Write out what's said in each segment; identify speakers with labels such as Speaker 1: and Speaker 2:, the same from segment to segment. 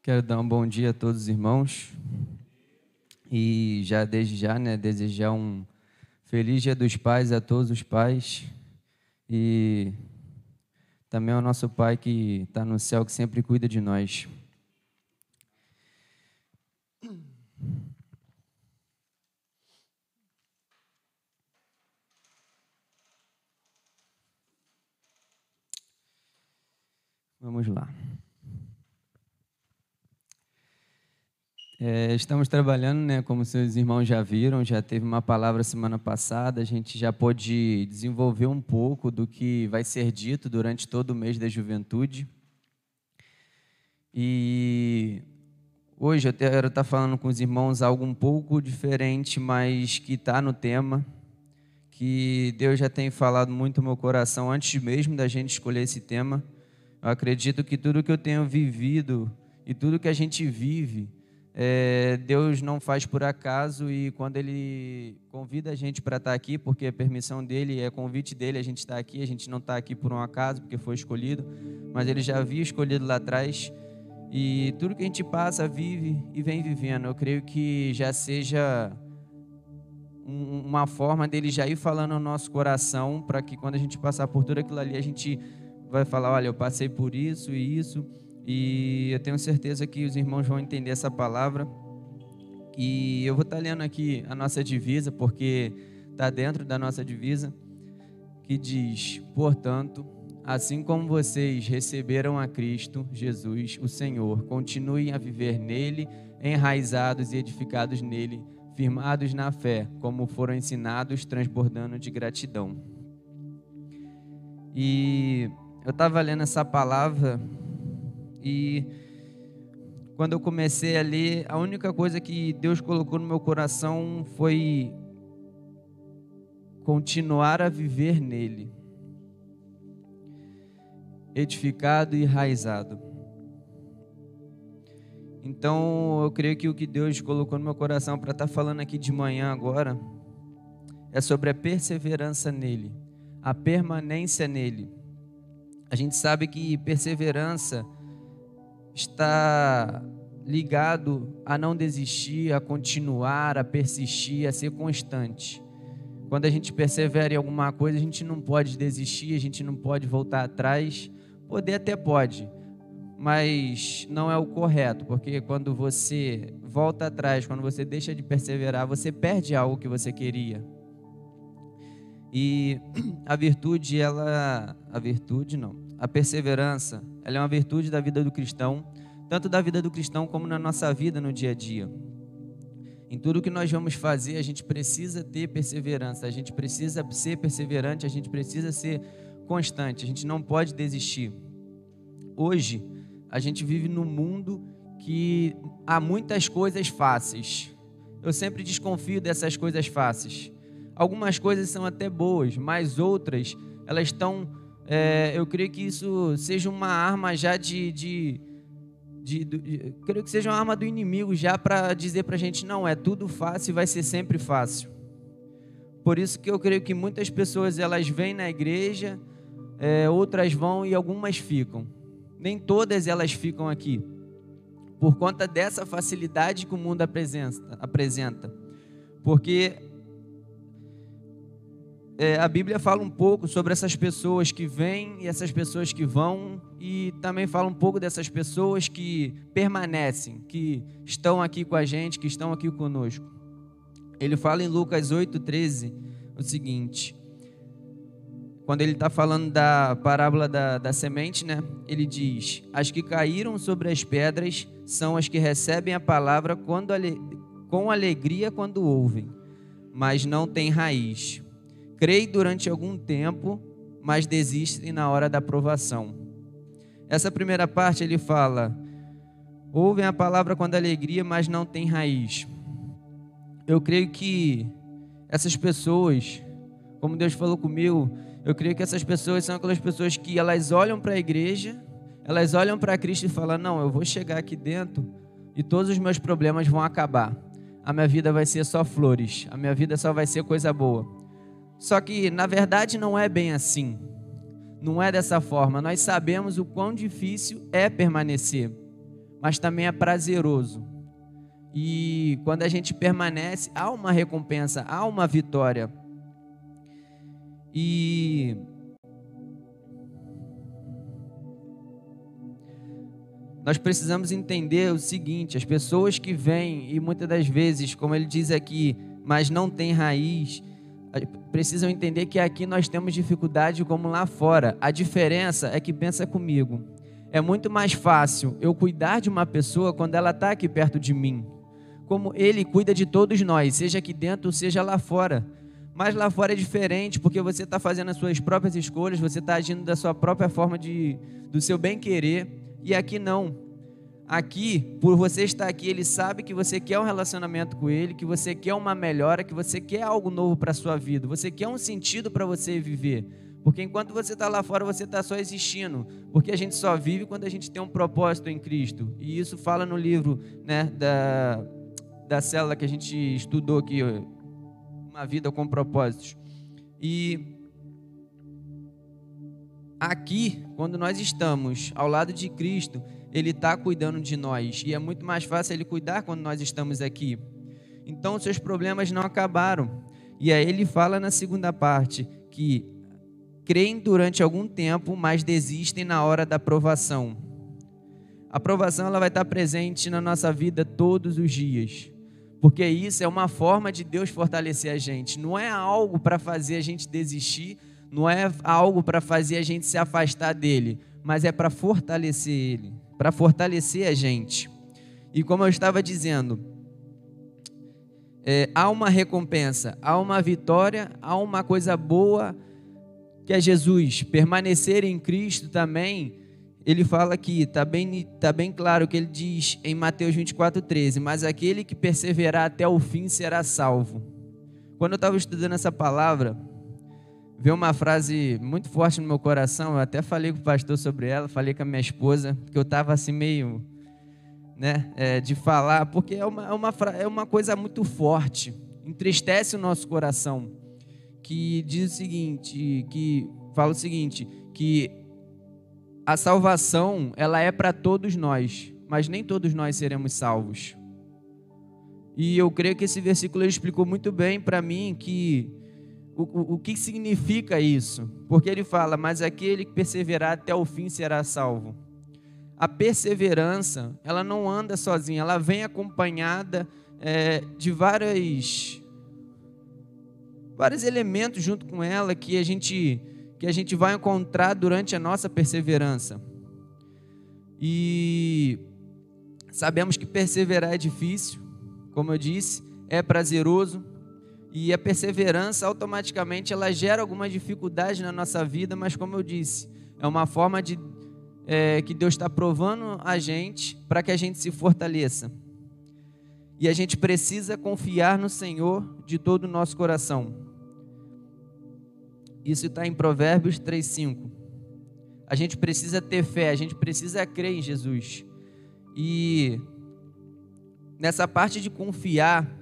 Speaker 1: Quero dar um bom dia a todos os irmãos e desde já, desejar um feliz Dia dos Pais a todos os pais e também ao nosso Pai que está no céu, que sempre cuida de nós. Vamos lá. Estamos trabalhando, como seus irmãos já viram, já teve uma palavra semana passada, a gente já pôde desenvolver um pouco do que vai ser dito durante todo o mês da juventude. E hoje eu quero estar falando com os irmãos algo um pouco diferente, mas que está no tema, que Deus já tem falado muito no meu coração antes mesmo da gente escolher esse tema. Eu acredito que tudo que eu tenho vivido e tudo que a gente vive, Deus não faz por acaso, e quando Ele convida a gente para estar aqui, porque é permissão dEle, é convite dEle, a gente está aqui, a gente não está aqui por um acaso, porque foi escolhido, mas Ele já havia escolhido lá atrás, e tudo que a gente passa, vive e vem vivendo, eu creio que já seja uma forma dEle já ir falando no nosso coração, para que quando a gente passar por tudo aquilo ali, a gente vai falar, olha, eu passei por isso e isso, e eu tenho certeza que os irmãos vão entender essa palavra. E eu vou estar lendo aqui a nossa divisa, porque está dentro da nossa divisa, que diz: portanto, assim como vocês receberam a Cristo Jesus, o Senhor, continuem a viver nele, enraizados e edificados nele, firmados na fé, como foram ensinados, transbordando de gratidão. E eu estava lendo essa palavra, e quando eu comecei a ler, a única coisa que Deus colocou no meu coração foi continuar a viver nele, edificado e enraizado. Então eu creio que o que Deus colocou no meu coração para estar falando aqui de manhã agora é sobre a perseverança nele, a permanência nele. A gente sabe que perseverança está ligado a não desistir, a continuar, a persistir, a ser constante. Quando a gente persevera em alguma coisa, a gente não pode desistir, a gente não pode voltar atrás. Poder até pode, mas não é o correto, porque quando você volta atrás, quando você deixa de perseverar, você perde algo que você queria. E a perseverança, ela é uma virtude da vida do cristão, tanto da vida do cristão como na nossa vida no dia a dia. Em tudo que nós vamos fazer, a gente precisa ter perseverança, a gente precisa ser perseverante, a gente precisa ser constante, a gente não pode desistir. Hoje, a gente vive num mundo que há muitas coisas fáceis. Eu sempre desconfio dessas coisas fáceis. Algumas coisas são até boas, mas outras, elas estão... eu creio que isso seja uma arma já creio que seja uma arma do inimigo já para dizer para a gente, não, é tudo fácil e vai ser sempre fácil. Por isso que eu creio que muitas pessoas, elas vêm na igreja, outras vão e algumas ficam. Nem todas elas ficam aqui, por conta dessa facilidade que o mundo apresenta. Porque a Bíblia fala um pouco sobre essas pessoas que vêm e essas pessoas que vão, e também fala um pouco dessas pessoas que permanecem, que estão aqui com a gente, que estão aqui conosco. Ele fala em Lucas 8:13 o seguinte, quando ele está falando da parábola da semente, ele diz: as que caíram sobre as pedras são as que recebem a palavra com alegria quando ouvem, mas não têm raiz. Creem durante algum tempo, mas desistem na hora da provação. Essa primeira parte ele fala: ouvem a palavra com alegria, mas não têm raiz. Eu creio que essas pessoas, como Deus falou comigo, eu creio que essas pessoas são aquelas pessoas que elas olham para a igreja, elas olham para Cristo e falam: não, eu vou chegar aqui dentro e todos os meus problemas vão acabar. A minha vida vai ser só flores, a minha vida só vai ser coisa boa. Só que, na verdade, não é bem assim. Não é dessa forma. Nós sabemos o quão difícil é permanecer, mas também é prazeroso. E quando a gente permanece, há uma recompensa, há uma vitória. E nós precisamos entender o seguinte: as pessoas que vêm e muitas das vezes, como ele diz aqui, mas não tem raiz, precisam entender que aqui nós temos dificuldade como lá fora. A diferença é que, pensa comigo, é muito mais fácil eu cuidar de uma pessoa quando ela está aqui perto de mim, como Ele cuida de todos nós, seja aqui dentro, seja lá fora. Mas lá fora é diferente, porque você está fazendo as suas próprias escolhas, você está agindo da sua própria forma do seu bem-querer, e aqui não. Aqui, por você estar aqui, Ele sabe que você quer um relacionamento com Ele, que você quer uma melhora, que você quer algo novo para a sua vida, você quer um sentido para você viver. Porque enquanto você está lá fora, você está só existindo, porque a gente só vive quando a gente tem um propósito em Cristo. E isso fala no livro, né, da célula que a gente estudou aqui, Uma Vida com Propósitos. E aqui, quando nós estamos ao lado de Cristo, Ele está cuidando de nós, e é muito mais fácil Ele cuidar quando nós estamos aqui. Então, seus problemas não acabaram. E aí Ele fala na segunda parte, que creem durante algum tempo, mas desistem na hora da provação. A provação ela vai estar presente na nossa vida todos os dias, porque isso é uma forma de Deus fortalecer a gente. Não é algo para fazer a gente desistir, não é algo para fazer a gente se afastar dele, mas é para fortalecer ele, para fortalecer a gente. E como eu estava dizendo, há uma recompensa, há uma vitória, há uma coisa boa que é Jesus. Permanecer em Cristo também, ele fala aqui, está bem claro que ele diz em Mateus 24:13, mas aquele que perseverar até o fim será salvo. Quando eu estava estudando essa palavra, veio uma frase muito forte no meu coração. Eu até falei com o pastor sobre ela, falei com a minha esposa, que eu estava assim meio, de falar, porque é uma coisa muito forte, entristece o nosso coração, que diz o seguinte, que fala o seguinte, que a salvação, ela é para todos nós, mas nem todos nós seremos salvos. E eu creio que esse versículo explicou muito bem para mim que o que significa isso, porque ele fala, mas aquele que perseverar até o fim será salvo. A perseverança, ela não anda sozinha, ela vem acompanhada de vários elementos junto com ela que a gente vai encontrar durante a nossa perseverança. E sabemos que perseverar é difícil, como eu disse, é prazeroso, e a perseverança automaticamente ela gera alguma dificuldade na nossa vida, mas como eu disse, é uma forma que Deus está provando a gente para que a gente se fortaleça. E a gente precisa confiar no Senhor de todo o nosso coração. Isso está em Provérbios 3:5. A gente precisa ter fé, a gente precisa crer em Jesus. E nessa parte de confiar,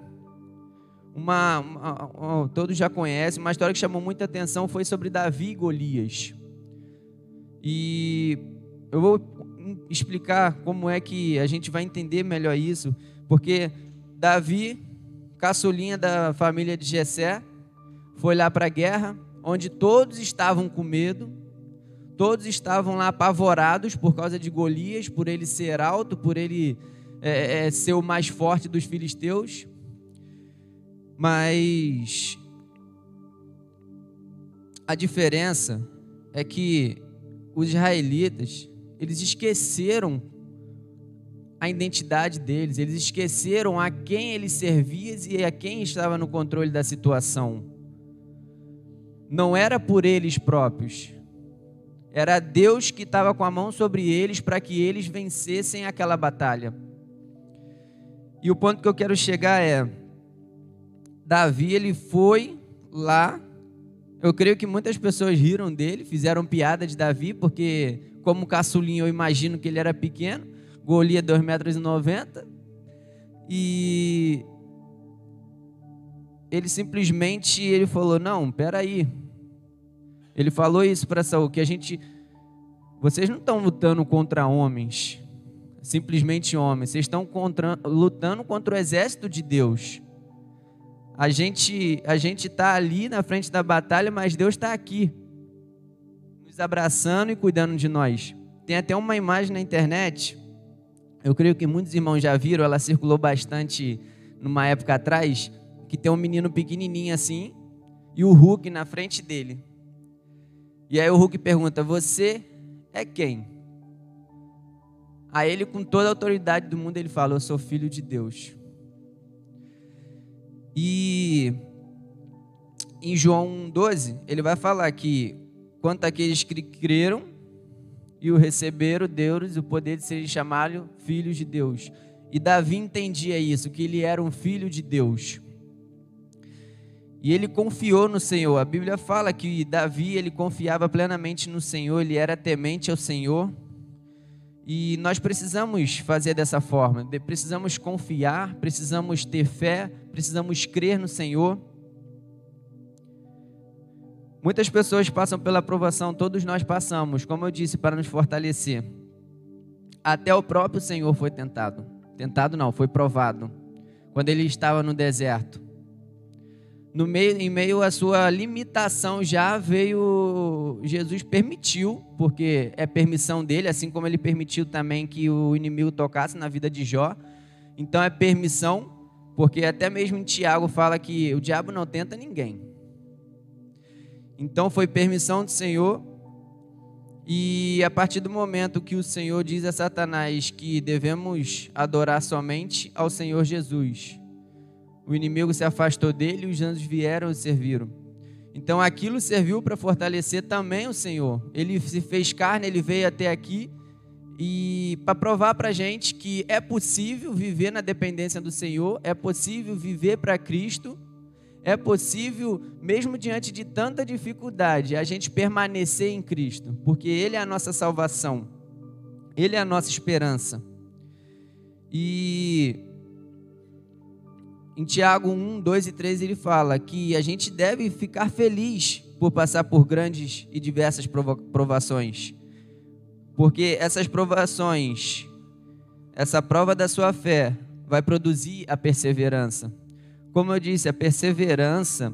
Speaker 1: todos já conhecem, uma história que chamou muita atenção foi sobre Davi e Golias. E eu vou explicar como é que a gente vai entender melhor isso, porque Davi, caçulinha da família de Jessé, foi lá para a guerra, onde todos estavam com medo, todos estavam lá apavorados por causa de Golias, por ele ser alto, por ele ser o mais forte dos filisteus. Mas a diferença é que os israelitas, eles esqueceram a identidade deles, eles esqueceram a quem eles serviam e a quem estava no controle da situação. Não era por eles próprios, era Deus que estava com a mão sobre eles para que eles vencessem aquela batalha. E o ponto que eu quero chegar é, Davi, ele foi lá, eu creio que muitas pessoas riram dele, fizeram piada de Davi, porque como caçulinho eu imagino que ele era pequeno, Golias 2,90 m, E ele simplesmente falou, não, peraí. Ele falou isso para Saul, que vocês não estão lutando contra homens, simplesmente homens, vocês estão lutando contra o exército de Deus. A gente está ali na frente da batalha, mas Deus está aqui, nos abraçando e cuidando de nós. Tem até uma imagem na internet, eu creio que muitos irmãos já viram, ela circulou bastante numa época atrás, que tem um menino pequenininho assim, e o Hulk na frente dele. E aí o Hulk pergunta, você é quem? Aí ele, com toda a autoridade do mundo, ele fala, eu sou filho de Deus. E em João 1,12, ele vai falar que quanto àqueles que creram e o receberam, deu-lhes o poder de serem chamados filhos de Deus. E Davi entendia isso, que ele era um filho de Deus. E ele confiou no Senhor. A Bíblia fala que Davi, ele confiava plenamente no Senhor, ele era temente ao Senhor. E nós precisamos fazer dessa forma, precisamos confiar, precisamos ter fé, precisamos crer no Senhor. Muitas pessoas passam pela provação, todos nós passamos, como eu disse, para nos fortalecer. Até o próprio Senhor foi tentado. Tentado não, foi provado. Quando ele estava no deserto. Em meio à sua limitação já veio, Jesus permitiu, porque é permissão dele, assim como ele permitiu também que o inimigo tocasse na vida de Jó. Então é permissão, porque até mesmo em Tiago fala que o diabo não tenta ninguém. Então foi permissão do Senhor, e a partir do momento que o Senhor diz a Satanás que devemos adorar somente ao Senhor Jesus, o inimigo se afastou dele e os anjos vieram e serviram. Então aquilo serviu para fortalecer também o Senhor. Ele se fez carne, ele veio até aqui e para provar para a gente que é possível viver na dependência do Senhor, é possível viver para Cristo, é possível, mesmo diante de tanta dificuldade, a gente permanecer em Cristo, porque Ele é a nossa salvação, Ele é a nossa esperança. E em Tiago 1, 2 e 3 ele fala que a gente deve ficar feliz por passar por grandes e diversas provações. Porque essas provações, essa prova da sua fé vai produzir a perseverança. Como eu disse, a perseverança,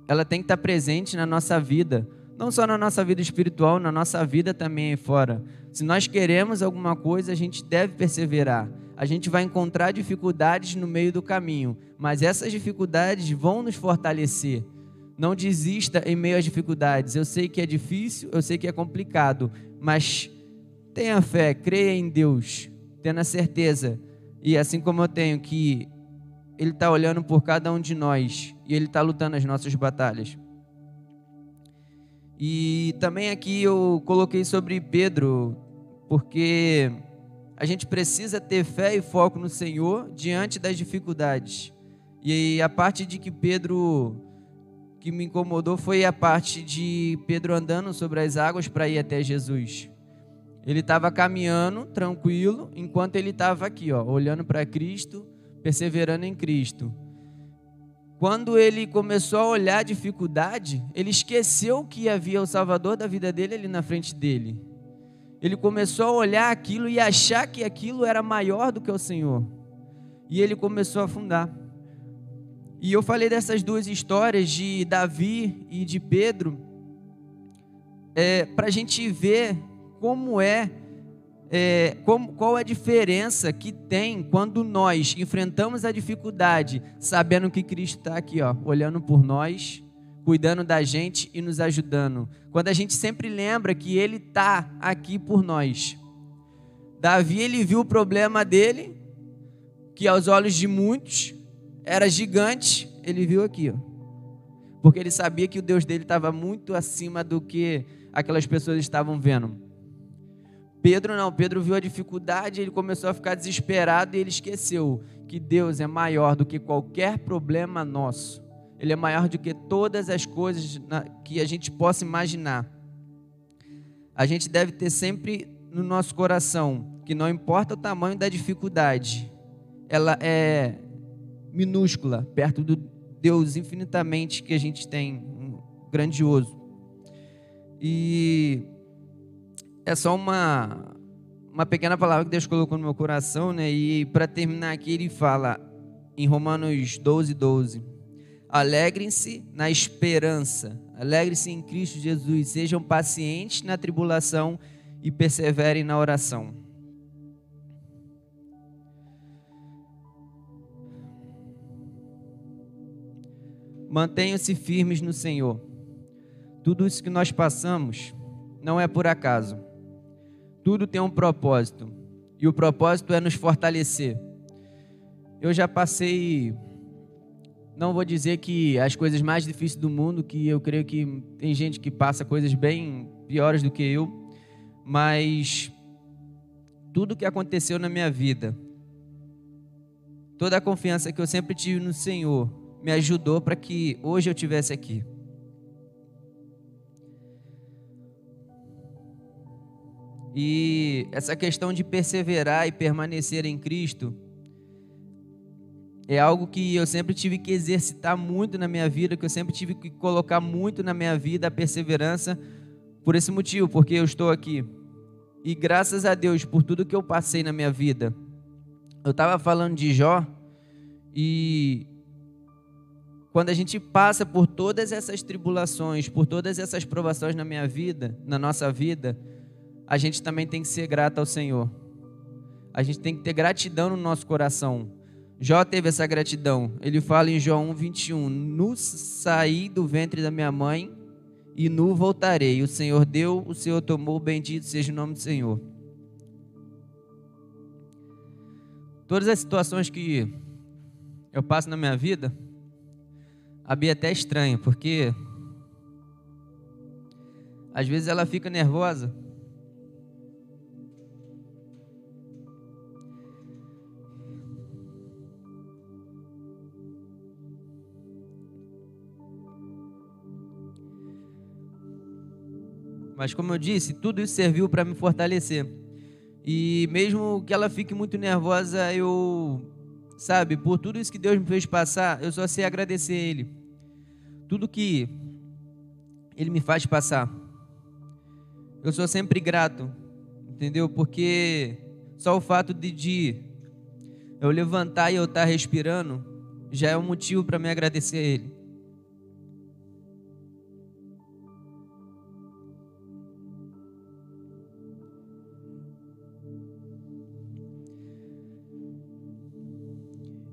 Speaker 1: ela tem que estar presente na nossa vida. Não só na nossa vida espiritual, na nossa vida também aí fora. Se nós queremos alguma coisa, a gente deve perseverar. A gente vai encontrar dificuldades no meio do caminho, mas essas dificuldades vão nos fortalecer. Não desista em meio às dificuldades. Eu sei que é difícil, eu sei que é complicado, mas tenha fé, creia em Deus, tendo a certeza, e assim como eu tenho, que Ele está olhando por cada um de nós e Ele está lutando as nossas batalhas. E também aqui eu coloquei sobre Pedro, porque a gente precisa ter fé e foco no Senhor diante das dificuldades. E a parte de que me incomodou foi a parte de Pedro andando sobre as águas para ir até Jesus. Ele estava caminhando tranquilo, enquanto ele estava aqui, olhando para Cristo, perseverando em Cristo. Quando ele começou a olhar a dificuldade, ele esqueceu que havia o Salvador da vida dele ali na frente dele. Ele começou a olhar aquilo e achar que aquilo era maior do que o Senhor. E ele começou a afundar. E eu falei dessas duas histórias de Davi e de Pedro, para a gente ver qual é a diferença que tem quando nós enfrentamos a dificuldade, sabendo que Cristo está aqui, olhando por nós, cuidando da gente e nos ajudando. Quando a gente sempre lembra que Ele está aqui por nós. Davi, ele viu o problema dele, que aos olhos de muitos era gigante, ele viu aqui, porque ele sabia que o Deus dele estava muito acima do que aquelas pessoas estavam vendo. Pedro não, Pedro viu a dificuldade, ele começou a ficar desesperado e ele esqueceu que Deus é maior do que qualquer problema nosso. Ele é maior do que todas as coisas que a gente possa imaginar. A gente deve ter sempre no nosso coração que não importa o tamanho da dificuldade, ela é minúscula perto do Deus infinitamente que a gente tem, um grandioso. E é só uma pequena palavra que Deus colocou no meu coração, né? E para terminar aqui, ele fala em Romanos 12:12: alegrem-se na esperança, alegrem-se em Cristo Jesus, sejam pacientes na tribulação e perseverem na oração. Mantenham-se firmes no Senhor. Tudo isso que nós passamos não é por acaso. Tudo tem um propósito. E o propósito é nos fortalecer. Eu já passei, não vou dizer que as coisas mais difíceis do mundo, que eu creio que tem gente que passa coisas bem piores do que eu, mas tudo que aconteceu na minha vida, toda a confiança que eu sempre tive no Senhor, me ajudou para que hoje eu estivesse aqui. E essa questão de perseverar e permanecer em Cristo é algo que eu sempre tive que exercitar muito na minha vida, que eu sempre tive que colocar muito na minha vida, a perseverança, por esse motivo, porque eu estou aqui. E graças a Deus por tudo que eu passei na minha vida. Eu estava falando de Jó, e quando a gente passa por todas essas tribulações, por todas essas provações na minha vida, na nossa vida, a gente também tem que ser grato ao Senhor. A gente tem que ter gratidão no nosso coração. Jó teve essa gratidão. Ele fala em Jó 1:21: nu saí do ventre da minha mãe e nu voltarei. O Senhor deu, o Senhor tomou, bendito seja o nome do Senhor. Todas as situações que eu passo na minha vida, a Bia até estranha, porque às vezes ela fica nervosa. Mas como eu disse, tudo isso serviu para me fortalecer. E mesmo que ela fique muito nervosa, por tudo isso que Deus me fez passar, eu só sei agradecer a Ele. Tudo que Ele me faz passar, eu sou sempre grato, entendeu? Porque só o fato de eu levantar e eu estar respirando, já é um motivo para me agradecer a Ele.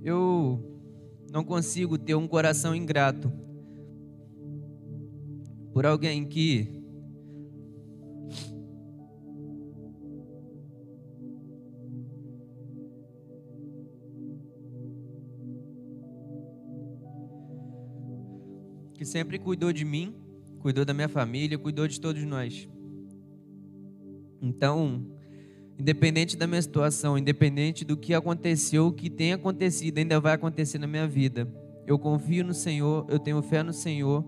Speaker 1: Eu não consigo ter um coração ingrato por alguém que sempre cuidou de mim, cuidou da minha família, cuidou de todos nós. Então, independente da minha situação, independente do que aconteceu, o que tem acontecido, ainda vai acontecer na minha vida, eu confio no Senhor, eu tenho fé no Senhor,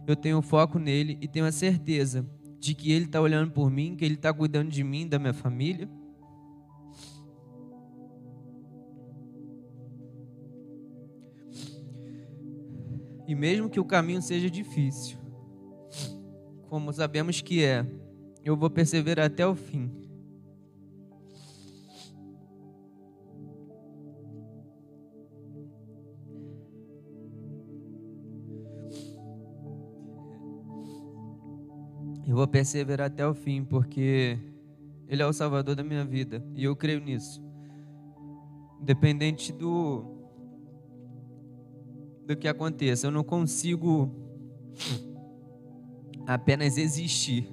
Speaker 1: eu tenho foco nele e tenho a certeza de que Ele está olhando por mim, que Ele está cuidando de mim, da minha família. E mesmo que o caminho seja difícil, como sabemos que é, eu vou perseverar até o fim. Eu vou perseverar até o fim, porque Ele é o Salvador da minha vida, e eu creio nisso. Independente do que aconteça, eu não consigo apenas existir.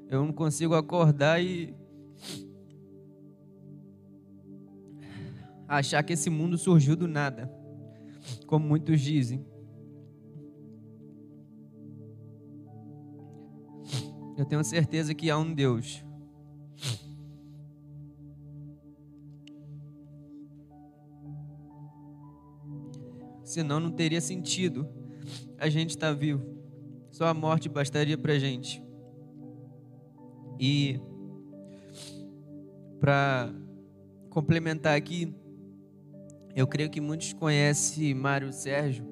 Speaker 1: Eu não consigo acordar e achar que esse mundo surgiu do nada, como muitos dizem. Eu tenho certeza que há um Deus. Senão não teria sentido a gente estar vivo. Só a morte bastaria pra gente. E para complementar aqui, Eu creio que muitos conhecem Mário Sérgio.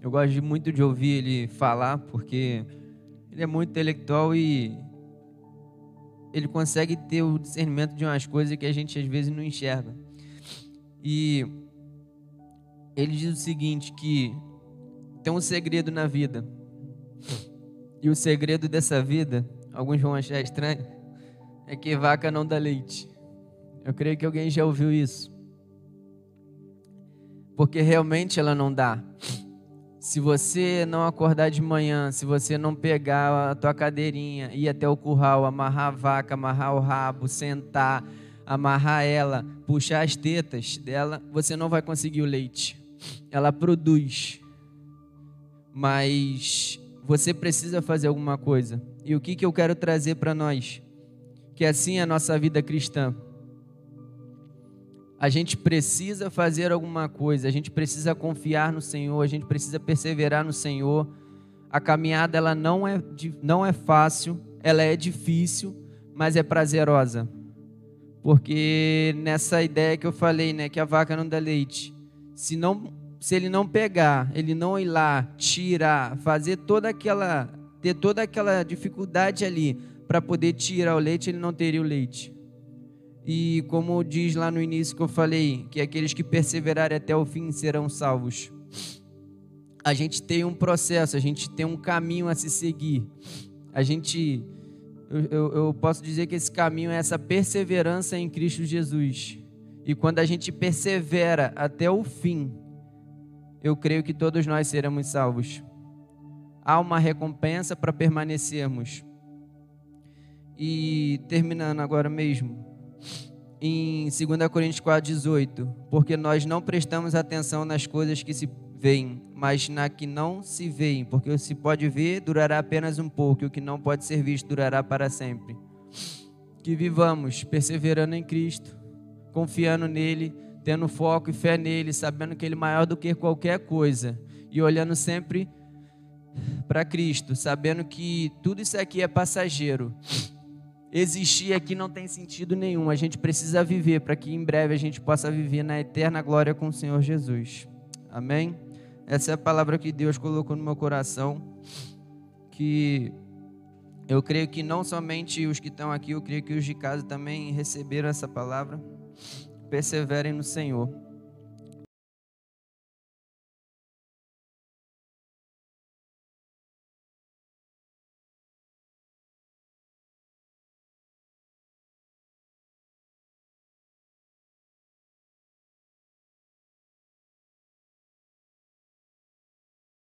Speaker 1: Eu gosto muito de ouvir ele falar, porque ele é muito intelectual e ele consegue ter o discernimento de umas coisas que a gente às vezes não enxerga. E ele diz o seguinte, que tem um segredo na vida. E o segredo dessa vida, alguns vão achar estranho, é que vaca não dá leite. Eu creio que alguém já ouviu isso. Porque realmente ela não dá. Se você não acordar de manhã, se você não pegar a tua cadeirinha, ir até o curral, amarrar a vaca, amarrar o rabo, sentar, amarrar ela, puxar as tetas dela, você não vai conseguir o leite. Ela produz, mas você precisa fazer alguma coisa. E o que eu quero trazer para nós? Que assim é a nossa vida cristã. A gente precisa fazer alguma coisa, a gente precisa confiar no Senhor, a gente precisa perseverar no Senhor. A caminhada ela não é fácil, ela é difícil, mas é prazerosa. Porque nessa ideia que eu falei, né, que a vaca não dá leite, se ele não pegar, ele não ir lá, tirar, ter toda aquela dificuldade ali para poder tirar o leite, ele não teria o leite. E como diz lá no início que eu falei, que aqueles que perseverarem até o fim serão salvos. A gente tem um processo, a gente tem um caminho a se seguir. Eu posso dizer que esse caminho é essa perseverança em Cristo Jesus. E quando a gente persevera até o fim, eu creio que todos nós seremos salvos. Há uma recompensa para permanecermos. E terminando agora mesmo, em 2 Coríntios 4,18, porque nós não prestamos atenção nas coisas que se veem, mas na que não se veem, porque o que se pode ver durará apenas um pouco, e o que não pode ser visto durará para sempre. Que vivamos perseverando em Cristo, confiando nele, tendo foco e fé nele, sabendo que ele é maior do que qualquer coisa, e olhando sempre para Cristo, sabendo que tudo isso aqui é passageiro. Existir aqui não tem sentido nenhum. A gente precisa viver para que em breve a gente possa viver na eterna glória com o Senhor Jesus. Amém? Essa é a palavra que Deus colocou no meu coração. Que eu creio que não somente os que estão aqui, eu creio que os de casa também receberam essa palavra. Perseverem no Senhor.